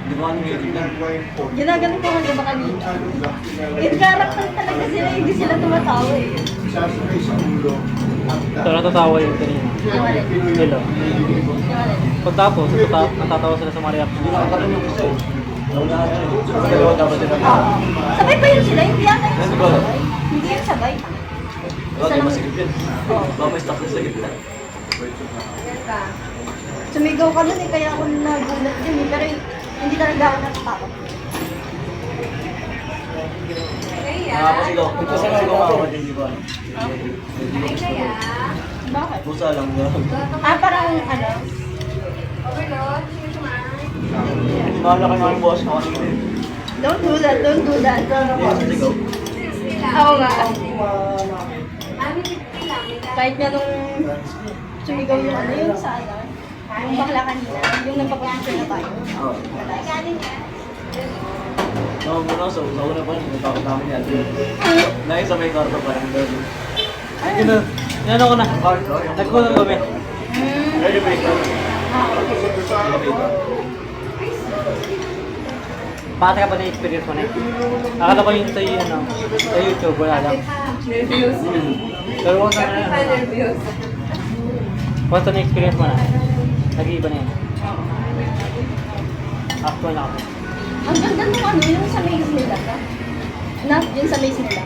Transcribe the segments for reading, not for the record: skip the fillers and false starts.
Di ba ano yung tignan? Ginagano ko nga diba kanina? In character talaga sila, hindi sila tumatawa eh. Ito natatawa yung kanina. Yung alin? Hello. Yung alin? Pagtapos, natatawa sila sa mga reaction. Hindi nakakaroon yung gusto eh. Naunahan na eh. Sa dalawa dapat sila. Sabay pa yun sila, hindi yata yung Ano ba? sabay. Hindi yung sabay. Wag kayo masigit yan. Oo. Baka may stop na sa gitna. Sumigaw ka nun eh, kaya ako nagulat din eh. Pero hindi talaga ako natatakot. Nakapasigaw. Nakapasigaw mga kapatid, di ba? Bakit? Pusa lang ba? Parang ano? Mahala kayo mga boss. Nakasigaw. Don't do that, don't do that. Yes, sigaw. Oo nga. Kahit nga nung sumigaw yung ano, yung sa ano, yung bakla kanina, yung nagpapapicture na tayo. Oo. No, muna sa una pa rin. Natakot namin yan. Nais sa may karto pa rin. Ano ko na? Nagkulong kami. Ready ba ikaw? Pati ka pa na-experience mo na eh. Akala ko yun sa, ano, sa YouTube, wala lang. Pero once na once na-experience mo na, nag-iiba na yun. Actual na kami. Ang ganda nung ano, yung sa maze nila. Yung sa maze nila.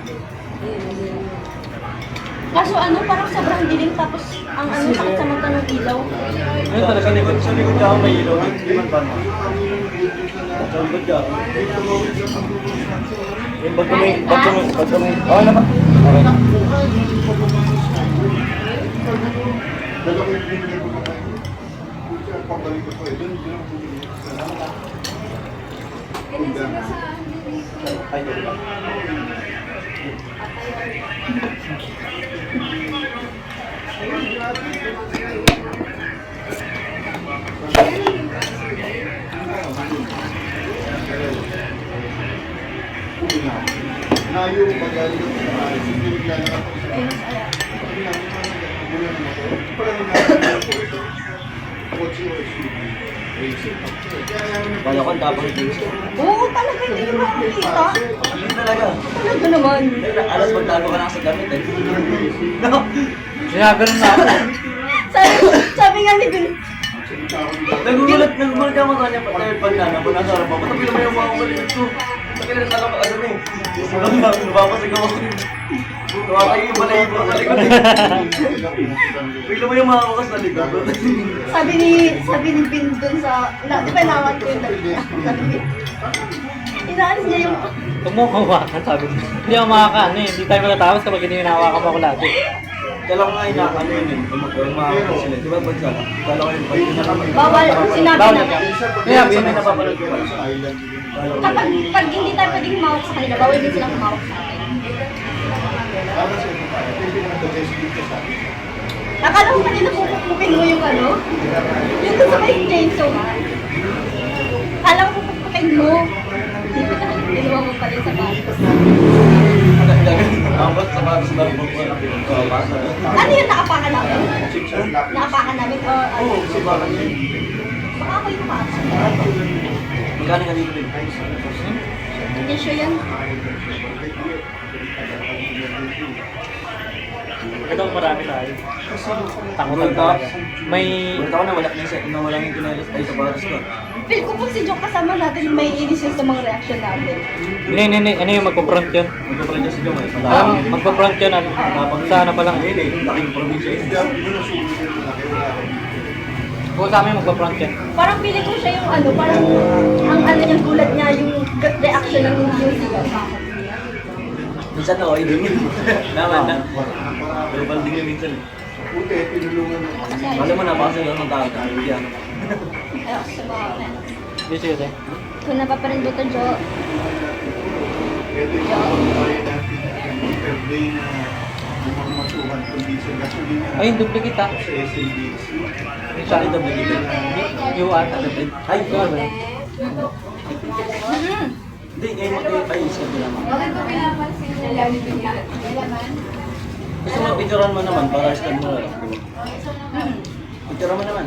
Kaso ano, parang sobrang dilim tapos ang ano, sakit sa mata ng ilaw. Ano talaga nito? Sa likod ka may ilaw. Hindi man pa mo. Sa likod ka. Yung pag kami. Okay na ba? Okay na. Ay, doon ba? Layo magaling sa security na Kala ko dapat yung Oo, talaga hindi ko makikita. Hindi talaga. Talaga naman. Alas magtago ka lang sa gamit eh. Sinaganon na ako. Sabi nga ni Bin, Nagugulat ka mo kanya pag nasa harap mo. Matabi naman yung mga kumalit ko. Sabi na nasa ano mo. Sulang na, napapasigaw ako. Tuwakay yung balahibo sa likod eh. Bigla mo yung mga kukas sa likod. sabi ni Bin dun sa, di ba inawan ko yung sabi ni Bin, inaalis niya yung, Huwag mo hawakan, sabi ko. Hindi ako makakaano eh. Hindi tayo matatapos kapag hindi hinawakan mo ako lagi. Kala ko nga ano yun eh. Kumakakas sila. Di ba pag sala? Kala ko yun pag pinakamayin. bawal, sinabi Bawal na. na. Kaya may napapanood ko pa. Pag hindi tayo pwedeng humawak sa kanila, bawal din silang humawak sa akin. Akala ko kanina pupupupin mo yung ano? Yung sa may chainsaw. Akala ko pupupin mo. Ginawa mo pala yung sapatos. Ambot sa mga sa barbo ko. Ano yung nakapakan namin? Nakapakan namin? O ano? Oo, sa bakit yun. Baka ako yung nakapakan. Magkano ka dito din? Hindi sure yan. Ito marami tayo. Takot Bulta. talaga. May... Bulta ko na wala yung kinelas ay sa baras ko. Feel ko po si Joke kasama natin, may inis yun sa mga reaction natin. Hindi. Ano yung magpo-front yun? Magpapalan dyan si Jong eh. Magpo-front yun. Ano? Sa ano pa lang. Hindi eh. Laking probinsya yun. Kung sa amin magpo-front yun. Parang feeling ko siya yung ano, parang ang ano niyang gulat niya, yung gut reaction ng yung sigaw. Minsan ako, hindi mo. Naman na. Pero banding yun minsan eh. Puti, tinulungan mo. Alam mo na, baka sila ng tao. Yan. Ayoko sa mga. Hindi sige. Kung napaparin to, Jo. Ito yung mga natin per day na mamamasuhan kundi sa gasolina. Ayun, duplicate ah. Sa SLDC. Saan ito nagiging? You are. Ay, You are ba? hindi, ngayon mag-ayos ka naman. Bakit ko pinapansin na lang yung yan? Gusto mo, picturean mo naman para scan mo lang. Picturean mo naman.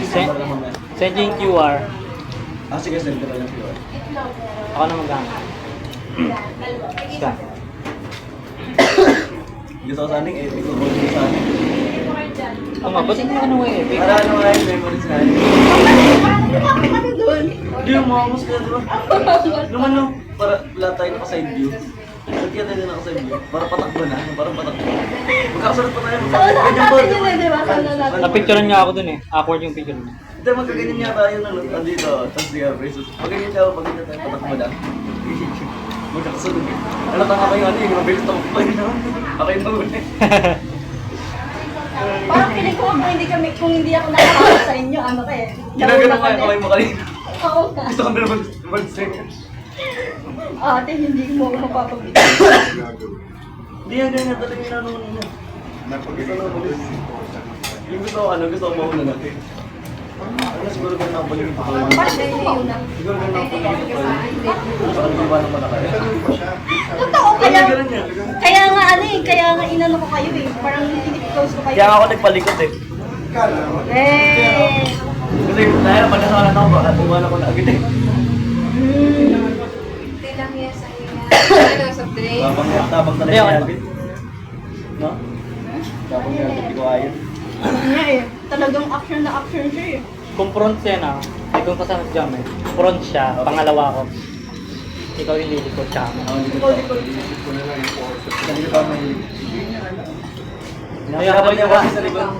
Send, Para naman yan. send yung QR. Sige, send ko na lang yun. Ako na mag-gamit. Siya. Gusto ko sana yung epic ko. Gusto ko sana. Oo nga, ba't ano eh? Para ano nga yung memories na yun. Ano doon? Hindi yung makamus ka, di ba? Nung ano, para lahat tayo naka-side view. Ba't kaya tayo naka-side view? Para patakbo na, parang patakbo. Magkakasunod pa tayo. Sa unahan Ganyan po, natin yun eh, di ba? Sa unahan natin. Napicturean nga ako dun eh. Awkward yung picture niya. Hindi, magkaganyan nga tayo nung andito. Tapos di ka, braces. Pag-ganyan tayo, patakbo na. Magkakasunod. Ano tanga kayo, ano yung mabilis na pa yun. Ako yung mahuli. Parang feeling ko kung hindi ako nakakala sa inyo, ano ka eh. Ginagano nga yung kamay mo kanina. Oo nga. Gusto ko na mag-sing. Ate, hindi mo ako mapapabigay. Hindi yan, ganyan talaga yung ano nila. Napag-ibig. Yung gusto ko mauna natin. Ano siguro ganun ako balik ito. Parang gusto ko mauna. Siguro ganun ako balik ito. Gusto ko nag-iwan naman na kayo. Totoo, kaya nga ano eh, kaya nga inano ko kayo eh. Parang hindi close ko kayo. Kaya ako nagpalikot eh. Eh. Kasi dahil pagkasalan ako, baka tuwan ako na agad eh. Hindi lang yan sa ano, sa break. Tabang talaga Hindi, yung ano? habit. No? Tabang yung habit, hindi ko ayaw. Nga eh, talagang action na action siya eh. Kung front siya na, ay kung kasama si Jam eh. Front siya, pangalawa ko. Ikaw yung lilikot siya. Hindi ko pa may... Nahihirapan niya kasi sa likod.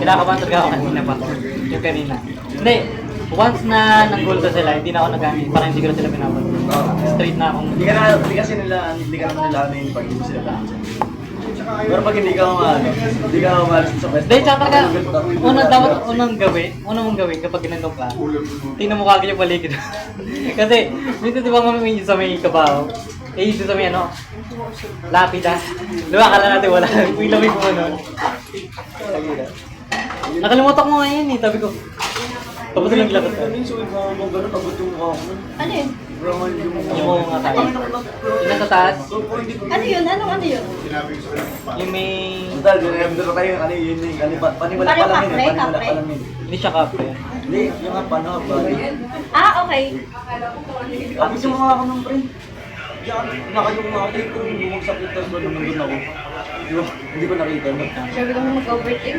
Kinakabahan talaga ako kanina pa. Yung kanina. Hindi. Once na nang-goal sila, hindi na ako nagamit. Parang hindi ko na sila pinapag. Straight na akong... Hindi kasi nila, hindi ka naman nila ano yung pag hindi sila pinansin. Pero pag hindi ka hindi ka umalis sa pwesto. Hindi, tsaka talaga, unang mong gawin kapag ginandong ka, tingnan mo kagad yung paligid. Kasi, minsan di ba may sa may kabaho? Eh, dito sa may ano, lapida. Diba, akala natin wala. May lamig mo nun. Nakalimutan ko nga yun eh, sabi ko. Tapos lang lakad ka. Ano yung suwid mo gano'n, tabot yung mukha ko nun. Ano yun? Yung mga nga tayo. Yung nasa taas, Ano yun? Ano yun? yung may... Total, dinremdo tayo yung ano yun yung panimula pa lang yun eh, panimula pa lang yun. Hindi siya kape. Hindi, yung nga paano ka ba? Ah, okay. Abis yung mga ako ng friend. Nakayong mga tayo kung bumagsak yung tas ba nung nandun ako. Hindi ko nakita. Sabi ko mag-overthink.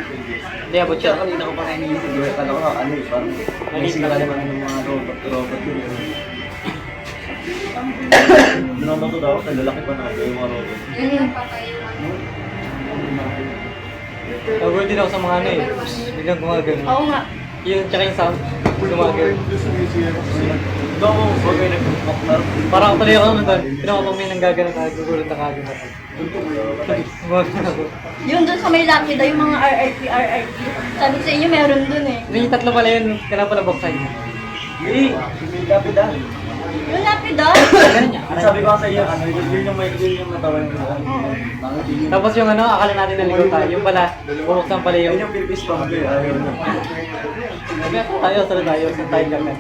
Hindi, abot siya. Siya kanina ko pa nainiisip. Kala ko ano eh, parang may sira naman yung mga robot yun. Binaman ko daw, lalaki pa na yung mga robot. Yun lang pa kayo. Nag-goal din ako sa mga ano eh. Biglang gumagano. Oo nga. Yung tsaka yung sound, gumagano. Doon ako, huwag kayo nag-mocknar. Parang tuloy ako nandun. Tinaka pag may nanggagano na nagugulat na kagano ako. Gumagano ako. Yung dun sa may lapida, yung mga RRT. Sabi ko sa inyo, meron dun eh. Yung tatlo pala yun, kailangan pala buksan niya. Hindi, kapit ah. Yung lapida? Ganun niya. Sabi ko sa iyo, ano, yun yung natawan ko. Tapos yung ano, akala natin naligaw tayo. Yung pala, bubuksan pala Yun yung... yung Philippines pump eh, ayaw na. Sabi tayo, sala tayo, sa tayo lang na.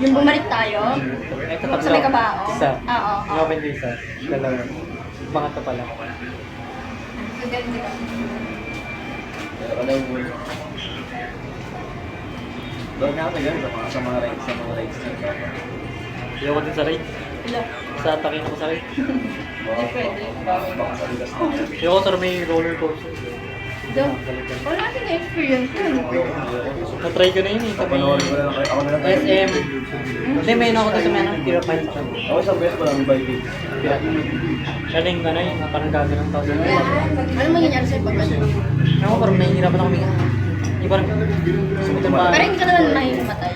Yung bumalik tayo? Ito tatlo. Sa may kabao? Isa. Oo. Inopen ko isa. Dalawa. Pangatlo pala. Maganda ka. Ano yung word? Doon nga kasi ganun sa mga rides. Ayoko din sa ride. Wala. Sa atakin ako sa ride. Hindi pwede. Baka sa ligas na. Ayoko sa may roller coaster. Doon. Wala natin na-experience yun. Na-try ko na yun eh. Sa may Panoorin ko na lang kayo. Ako na lang. SM. Hindi, may ako doon sa may anong Tira Pines. Ako isang beses ko lang bike. Galing ka na yun. Parang gagawin ng tao. Ano mangyayari sa'yo pag ano? Ako parang nahihirapan ako huminga. Hindi parang sumutin pa. Pero hindi ka naman mahihimatay.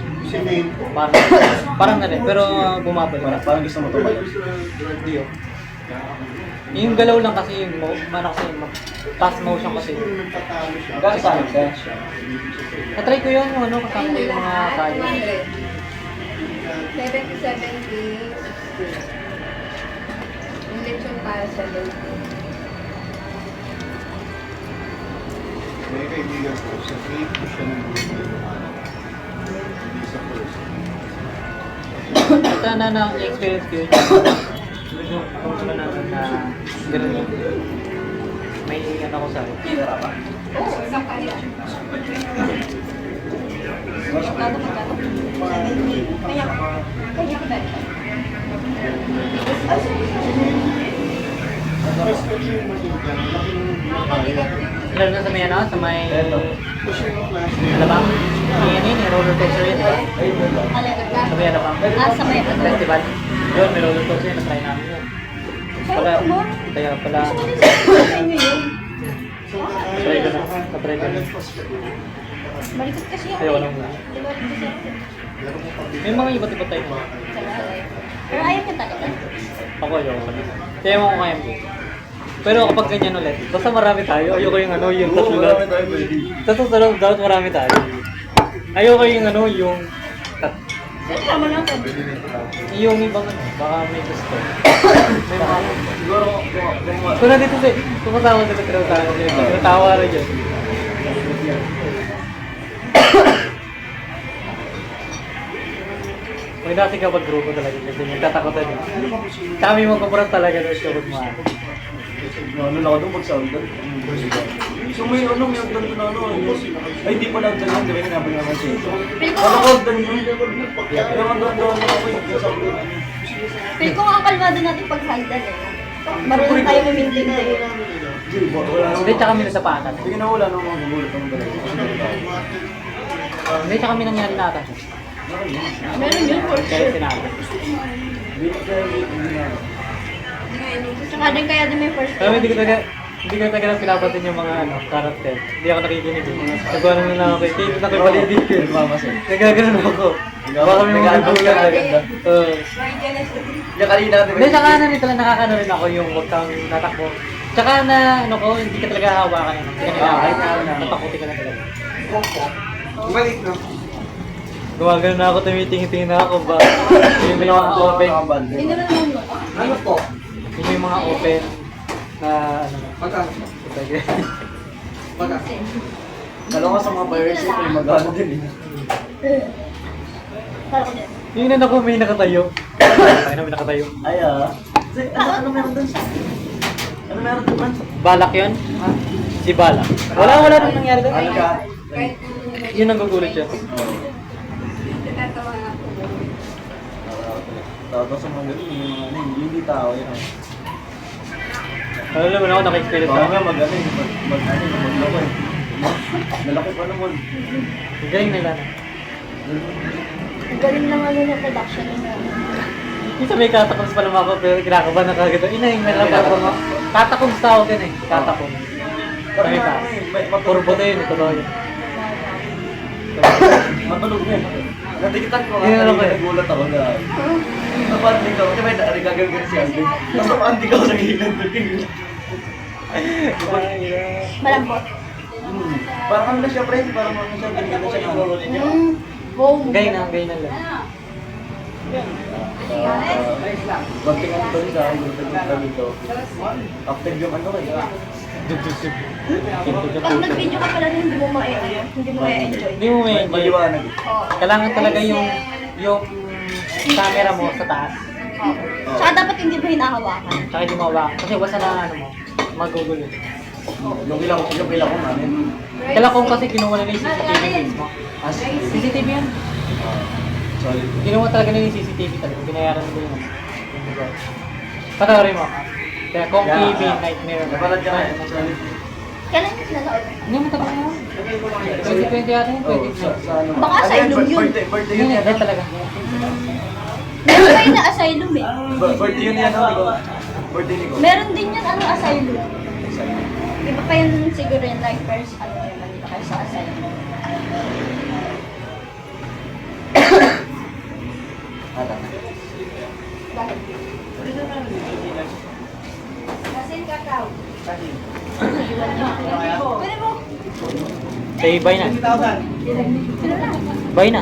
Parang na rin. Pero bumabalik. Parang gusto mo ito ba? Hindi oh. Yung galaw lang kasi yung mana kasi yung fast motion kasi. Gano'n sa akin ka? Na-try ko yun yung ano kasama ko yung mga tayo. 70 yung lechon para sa lechon. May kaibigan ko, sa trip ko siya ng grupo. Hindi sa first. Ito na experience ko yun. Medyo kung sila natin na gano'n yun. May ingat ako sa akin. Oo, isang kanila. Magkano? 70. Kaya ko ba? First page yung masukan, laking bayad. Lalo na sa may ano, sa may... Pushing yung class. Alabang? Yung roller coaster yun, diba? Sa may Alabang. Sa may ano? Festival. Yun, may roller coaster yun, na-try namin yun. Pala, kaya pala, Gusto ko din sa inyo yun. na-try ko na. Na-try ko na. Malikot kasi ako. Ayaw nung Malikot kasi ako. may mga iba't iba tayo. Pero ayaw niya talaga. Ako ayaw ko na. Kaya mo ko kaya mo. Pero kapag ganyan ulit, basta marami tayo. Ayoko yung ano, yung Oo, tatlo marami na. tayo pwede. Sa susunod, dapat marami tayo. Ayoko yung ano, yung Sige, tama lang. yung ibang ano, baka may gusto. May mga Siguro kung nandito si, kung kasama sa tinatawa rin yun. May dati ka grupo talaga kasi nagtatakotan yun. Kami magpaparat talaga ng show mo. ano lang ako doon mag-sound doon. So may ano, may hagdan doon ano. Ay, di pala hagdan yun. Di ba hinabi naman siya? Ano ko hagdan yun? Kaya doon ako yung sound doon. Feel ko nga kalmado natin pag-hagdan eh. Marunong tayo maintain tayo. Wala Hindi, tsaka kami nasapatan. Sige na wala nang magugulat naman talaga. Hindi, tsaka kami nangyari na ata. Meron yun for Kaya sure. sinabi. Saka din kaya din may first Pero hindi ko talaga pinapansin yung mga ano, character. Hindi ako nakikinig. Nagawa naman lang ako kay Kate, nakipalibig ko. Nagaganon ako. Baka may mga gulat. Yung kanina, di ba? Hindi, tsaka ano rin talaga nakakano rin ako yung huwag kang tatakbo. Tsaka na, ano ko, hindi ka talaga hawakan yun. Hindi ka nila natakuti ka na talaga. Balik na. Gumagano na ako, tumitingin-tingin na ako ba? Yung may mga open. Hindi naman naman mo. Ano po? Yung may mga open na ano. Magkano? Magkano? Kala ko sa mga pirates ito, yung mag-ano din eh. Kala ko din. Yung na ako may nakatayo. Ay na may nakatayo. Ay ano meron doon? Ano meron doon man? Balak yun? Si Balak. Wala nang nangyari doon. Ano ka? Kahit Yun ang gugulat siya. natatawa nga ako. Tapos sa mga ganun, yung mga ano, hindi tao yun. Alam mo na ako, naka-experience Baka ako. nga mag-ano eh, maglako eh. Nalaki pa naman. Ang galing nila na. Ang galing naman nun yung production nila. Minsan may katakoms pa naman ako, pero kinakabahan na kagad. Inahing na lang ako nga. Katakoms tawag yun eh. Katakoms. Parang May nga ka. ano eh, may Puro boto yun, totoo yun. matulog na eh. Natikitan ko nga, Yun, ano kanina ba? nagulat ako na. Napandig ako, kasi may nagagawin si Alvin. Tapos napandig ako sa gilid. Malambot. Parang ano na siya, friend, parang ano siya, ganyan na siya ng Boom. Gay na lang. Konting ano doon sa akin, yung dito. Active yung ano eh. Pag nag-video ka pala rin, hindi mo hindi mo ma-enjoy. Hindi mo may Maliwanag. Oo. kailangan talaga yung camera mo sa taas. Oo. Saka dapat hindi mo hinahawakan. Tsaka hindi mawakan. Kasi wasa na ano mo, magugulo. Yung ilang ko namin. Kailangan kong kasi kinuha na yung CCTV mismo. CCTV yan. Solid. Ginawa talaga nila yung CCTV talaga. Binayaran mo yun. Panoorin mo. Kaya kung TV, Nightmare. Napalad ka na eh. Solid. Kailan yung pinanood? Hindi mo tagal na. 2020 yata yun, Oh, 2020. sa ano. Baka Ano yan, asylum yun. Birthday Yun yun yan yan. talaga. Meron kayo na asylum eh. Birthday yun yan, ano, Nico? Birthday Nico. Meron din yan ano asylum. Iba pa yun siguro yung like first ano yung nandito kayo sa asylum. Ata. Bakit? Kasi kakao. Pwede mo. Say bye na. Sino na? Bye na.